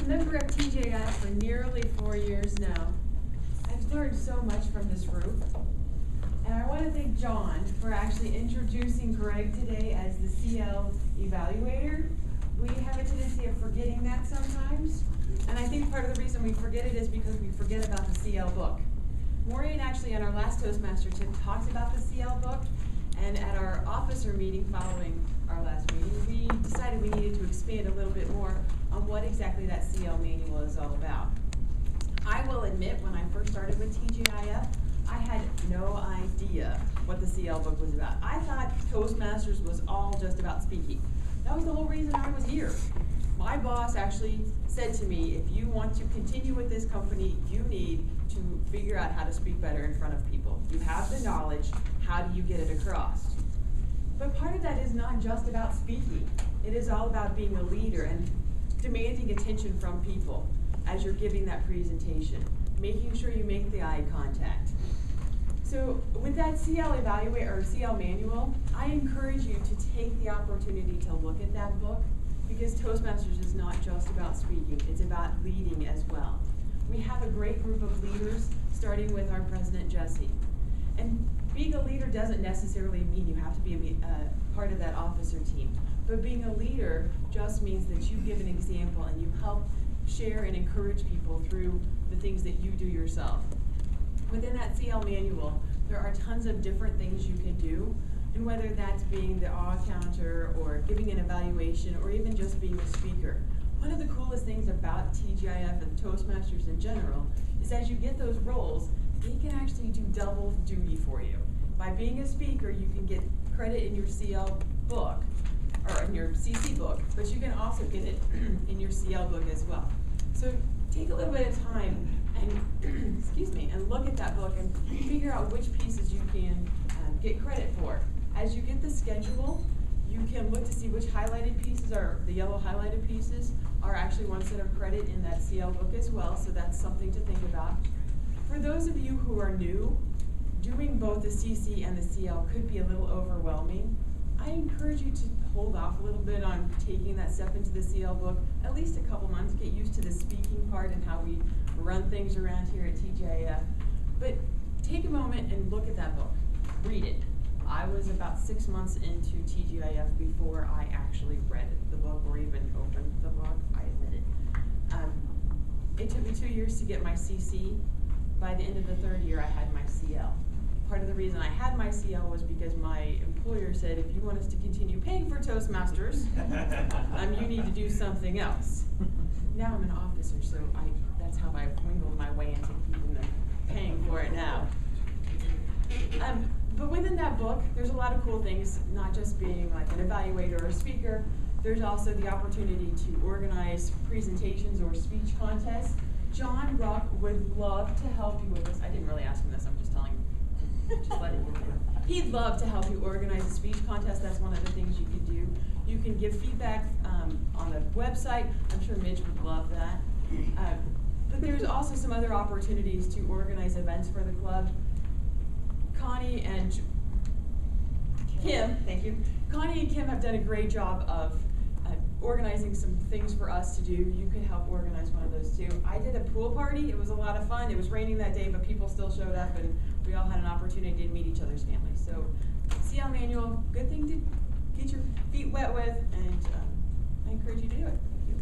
member of TJF for nearly 4 years now. I've learned so much from this group. And I want to thank John for actually introducing Greg today as the CL evaluator. We have a tendency of forgetting that sometimes. And I think part of the reason we forget it is because we forget about the CL book. Maureen actually on our last Toastmaster Tip talked about the CL book. And at our officer meeting following our last meeting, we decided we needed to expand a little bit more on what exactly that CL manual is all about. I will admit, when I first started with TGIF, I had no idea what the CL book was about. I thought Toastmasters was all just about speaking. That was the whole reason I was here. My boss actually said to me, if you want to continue with this company, you need to figure out how to speak better in front of people. You have the knowledge, how do you get it across? But part of that is not just about speaking. It is all about being a leader and demanding attention from people as you're giving that presentation, making sure you make the eye contact. So with that CL evaluate or CL manual, I encourage you to take the opportunity to look at that book, because Toastmasters is not just about speaking, it's about leading as well. We have a great group of leaders, starting with our president, Jesse. And being a leader doesn't necessarily mean you have to be a part of that officer team. But being a leader just means that you give an example and you help share and encourage people through the things that you do yourself. Within that CL manual, there are tons of different things you can do. And whether that's being the awe counter or giving an evaluation or even just being a speaker. One of the coolest things about TGIF and Toastmasters in general is as you get those roles, they can actually do double duty for you. By being a speaker, you can get credit in your CL book, or in your CC book, but you can also get it in your CL book as well. So take a little bit of time and, excuse me, and look at that book and figure out which pieces you can get credit for. As you get the schedule, you can look to see which highlighted pieces are, the yellow highlighted pieces, are actually ones that are credit in that CL book as well, so that's something to think about. For those of you who are new, doing both the CC and the CL could be a little overwhelming. I encourage you to hold off a little bit on taking that step into the CL book, at least a couple months, get used to the speaking part and how we run things around here at TJF. But take a moment and look at that book, read it. I was about 6 months into TGIF before I actually read the book or even opened the book, I admit it. It took me 2 years to get my CC. By the end of the 3rd year, I had my CL. Part of the reason I had my CL was because my employer said, if you want us to continue paying for Toastmasters, you need to do something else. Now I'm an officer, so that's how I wiggled my way into keeping them paying for it now. But within that book, there's a lot of cool things, not just being like an evaluator or a speaker. There's also the opportunity to organize presentations or speech contests. John Rock would love to help you with this. I didn't really ask him this, I'm just telling you. Just letting you know. He'd love to help you organize a speech contest. That's one of the things you could do. You can give feedback on the website. I'm sure Midge would love that. But there's also some other opportunities to organize events for the club. Connie and Kim, thank you. Connie and Kim have done a great job of organizing some things for us to do. You could help organize one of those too. I did a pool party. It was a lot of fun. It was raining that day, but people still showed up and we all had an opportunity to meet each other's families. So CL manual, good thing to get your feet wet with, and I encourage you to do it. Thank you.